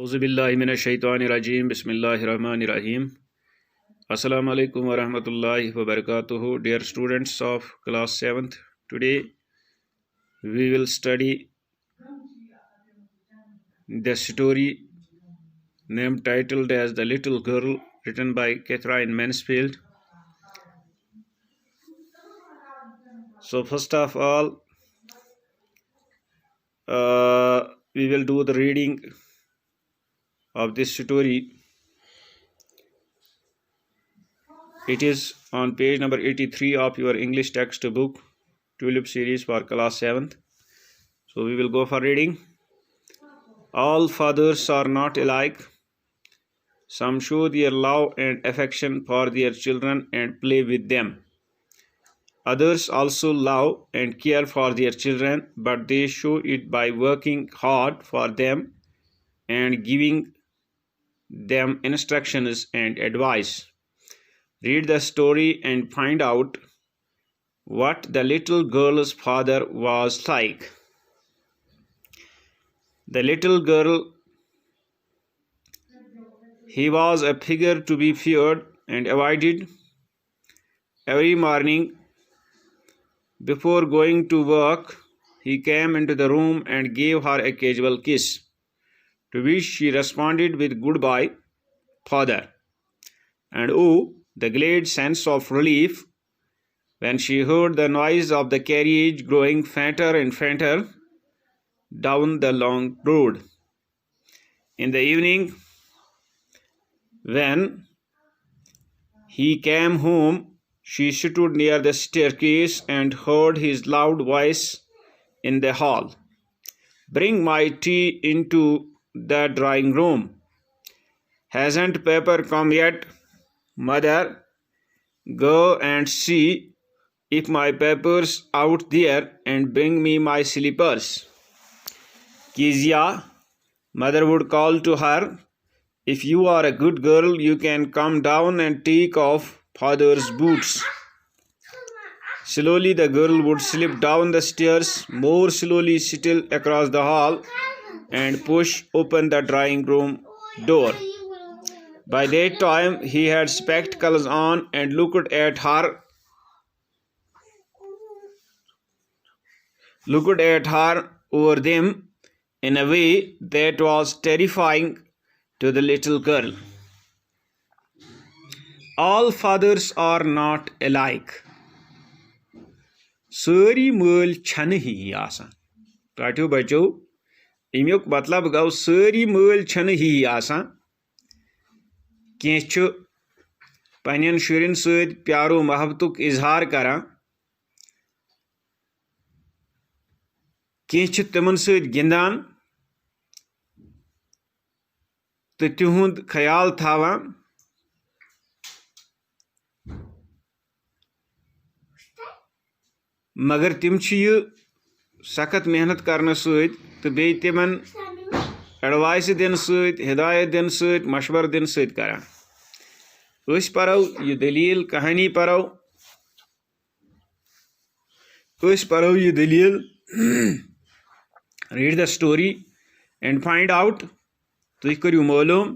औज़ुबिल्लाहिमिनश्शैतानिर्रजीम बिस्मिल्लाहिर्रहमानिर्रहीम Assalamu alaikum wa rahmatullahi wa barakatuhu. Dear students of class 7th, today we will study the story named titled as The Little Girl, written by Catherine Mansfield. So first of all, we will do the reading of this story. It is on page number 83 of your English textbook, Tulip series for class 7th. So we will go for reading. All fathers are not alike. Some show their love and affection for their children and play with them. Others also love and care for their children, but they show it by working hard for them and giving them instructions and advice. Read the story and find out what the little girl's father was like. The little girl, he was a figure to be feared and avoided. Every morning, before going to work, he came into the room and gave her a casual kiss, to which she responded with "Goodbye, father." And oh, the glad sense of relief when she heard the noise of the carriage growing fainter and fainter down the long road. In the evening, when he came home, she stood near the staircase and heard his loud voice in the hall. "Bring my tea into the drawing room." "Hasn't Pepper come yet?" "Mother, go and see if my Pepper's out there and bring me my slippers." "Kezia," mother would call to her, "if you are a good girl, you can come down and take off father's boots." Slowly the girl would slip down the stairs, more slowly still across the hall, and push open the drawing room door. By that time he had spectacles on and looked at her over them in a way that was terrifying to the little girl. All fathers are not alike. Sari möl chhane hi asan. Patio bacho, imiuk matlab gau sari möl chhane hi asan. Keinchu panen shurin sud pyaro mahabbatuk izhar karan. Keinchu timan sud gindan te tihund khayal thavan. मगर तिम सख्त मेहनत करने तो बे तिमन advice दिन हिदायत दिन मशवर दिन करान। परो ये दलील कहानी परो ये दलील read the story and find out तुम करू मालूम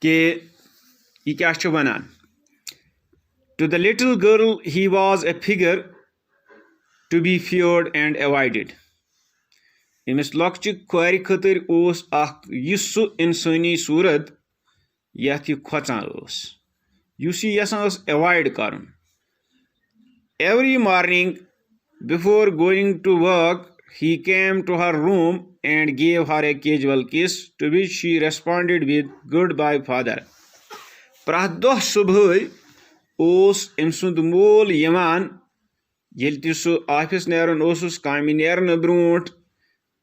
कि यह क्या वनान। To the little girl he was a figure to be feared and avoided. Imis lokchi kwari khatir os akh yissu insani surat yath yu khochan os. Yusi yasan os avoid karun. Every morning before going to work, he came to her room and gave her a casual kiss, to which she responded with "Goodbye, father." Pratdoh subhai os imsund mol yaman Yel tisu office neran osus kami neran bront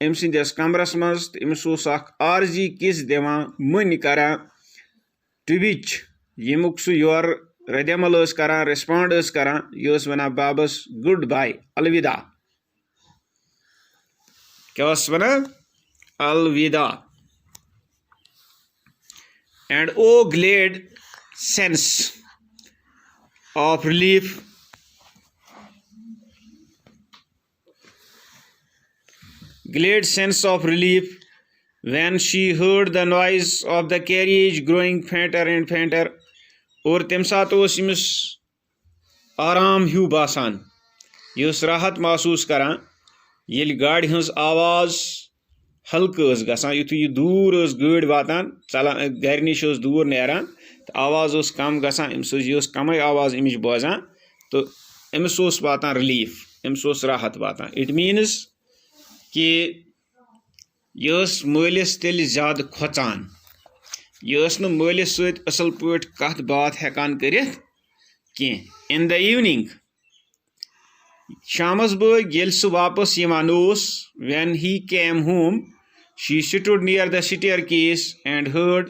emsindes kamras maz imsus ak arzi kis devan mani kara, to which yimuksu yor redemalos kara responders kara yos wana babas "Goodbye, alvida." Kyos wana alvida. And oh glad sense of relief when she heard the noise of the carriage growing fainter and fainter. और तम सात इमिस आराम हूँ बासान यह राहत महसूस करान ये गाड़ी हज आवाज़ हल्कं गसान युथ यह दूर गाड़ी वातान चलान गर नश दूर नेरान तो आवाज़ कम गसान अमिस कम आवाज़ अमिच बोजान तो अमिस वातान रिलीफ अमिस राहत वातान. इट मीन्स कि यह मालिस तेल ज़्यादा खोचान यह मालिस सत असल पे कत बात हेकान करित कह. इन द इवनिंग शामस बग ये सह वापस यवान when he came home she stood near the staircase and heard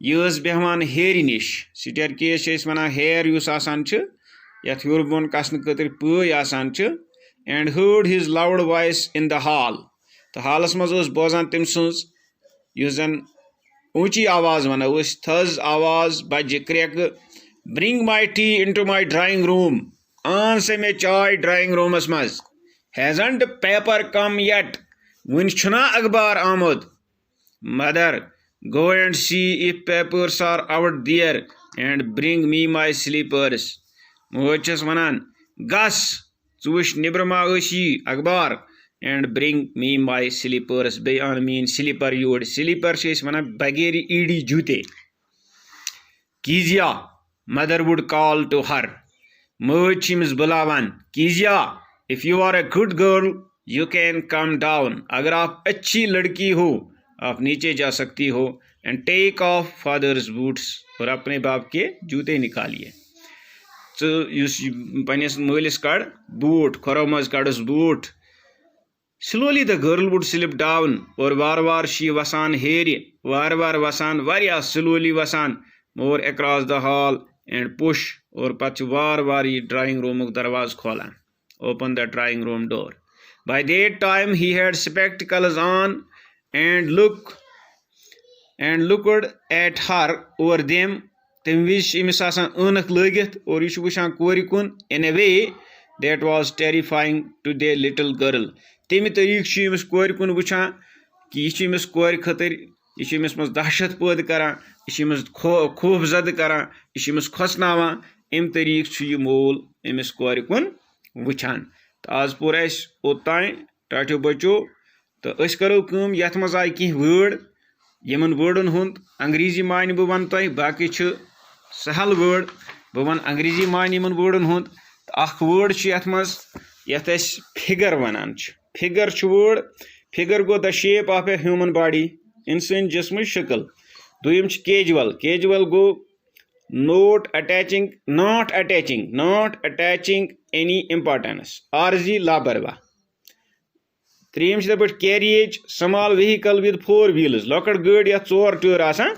यह बेहवान हेर नश. स्टेयरकेस वनान हेर यथ हूर बोन कसन खतर पय आसान and heard his loud voice in the hall. तो हालस मज बोजान तम सज जन ऊंची आवाज़ वनो थज आवाज़ बज क्रैक. Bring my tea into my drawing room आन से मे चाय ड्राइंग रूमस मज. हैजंट पेपर कम येट वन छुना अखबार आमुद. Mother go and see if papers are out there and bring me my slippers. मोज वनान गस वुच निबर मा अखबार and bring me my slippers बे आन मीन स्लीपर योर. स्लीपर वनान बगैर ईडी जूते. कीजिया mother would call to her. मोज बुलावान कीजिया if you are a good girl you can come down. अगर आप अच्छी लड़की हो आप नीचे जा सकती हो. And take off father's boots और अपने बाप के जूते निकालिए. तो पनिस मालिस कड़ बूट खोरो मज कड़स boot. Slowly the girl would slip down और वार वार शी वसान हेर वार वार वसान वारिया स्लोली वसान move across the hall and push और पच वार वार ये ड्राइंग रूम दरवाज खोलान. Open the drawing room door. By that time he had spectacles on and looked at her over them. तम विज अमिस ऐनक लगित और यह वुचान कोर कुन in a way that was terrifying to the little girl. तमि तरीक अमिस कोर कुन वुचान कि यह अमिस कोर खतर यह अमिस मज दहशत पैद करान यह अमिस खौफ जद करान यह अमिस खोचनावान. अम तरीक यह मोल अमिस कोर कुन वुचान. तो आज पोर अस ओतान टाठो बचो. तो अस करो कम यथ मज आय कह वर्ड यमन वर्डन हुंद अंग्रेजी मान बह वन तुह बाकी सहल वर्ड बह वन अंग्रेजी मान यमन वर्डन हुंद. अख वर्ड यथ मज यथ अस फिगर वनान. Figure word. फिगर गो the shape of a human body इंसान जिस्म शक्ल. दुयम कैजुअल. कैजुअल गो नॉट अटैचिंग एनी इम्पोर्टेंस आरजी लापरवाह. त्रीम पे carriage small vehicle with 4 wheels. लकड़ गाड़ी या 4 टायर आसान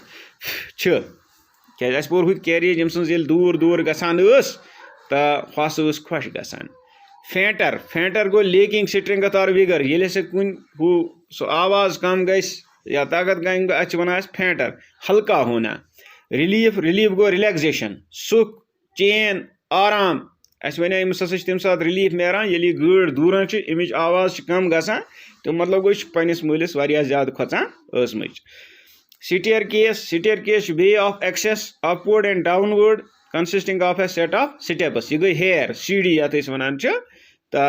क्या पोर हुत कैरियज अम सज दूर दूर गसान तो हस खुश गसान. फेंटर गो लेकिंग स्ट्रिंगथ और विगर. ये कुन सो आवाज़ कम गस या ताकत गम अच्छ वन फेंटर हल्का होना. रिलीफ गो रिलैक्सेशन सुख चैन आराम. अस वन अमिस तम सात रिलीफ नेरान ये गाड़ दूरान अमिच आवाज़ कम गसान तो मतलब गो पन्निस मालिस वारिया ज़्यादा खोचान ٲसमच. Staircase way of access upward and downward consisting of a set of steps. यह गई हेयर सीढ़ी यथ वनान तो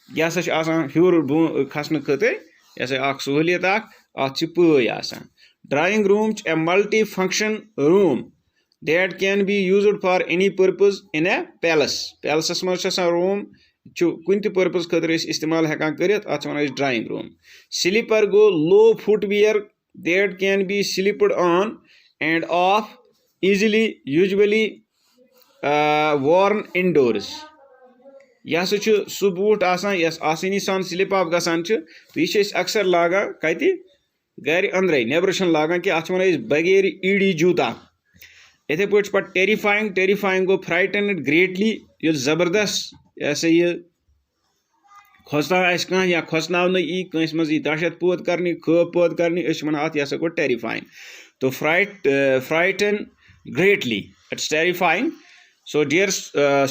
यह हूर खसन खतर यह सहूलियत अत पय आसान. Drawing room a multi function room that can be used for any purpose in a palace. Palace मज रूम कुन त पर्पज खतर इस्तेमाल हेकान करित अत वन ड्राइंग रूम. स्लीपर गो low footwear that can be slipped on and off easily usually worn indoors. यह सह बूट आसान यस आसानी सान स्लिप ऑफ गसान तो यह अक्सर लागान कति गर अंदर नेबर लागान कि अत वन बगैर ईडी जूता. इथे पे टेरिफाइंग गो फ्राइटन ग्रेटली ये जबरदस्त ऐसे ये खोचना कह या खोचन यी कंस मज दहशत पैद करने खौफ पैद करने वन अत यह गो टेरिफाइंग. तो frighten greatly it's terrifying. So dear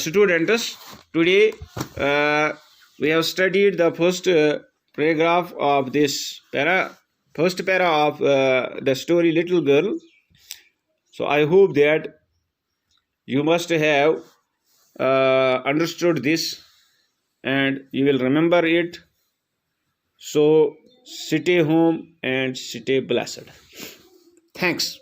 students, today we have studied the first paragraph of this first para of the story Little Girl. So I hope that you must have understood this and you will remember it. So stay home and stay blessed. Thanks.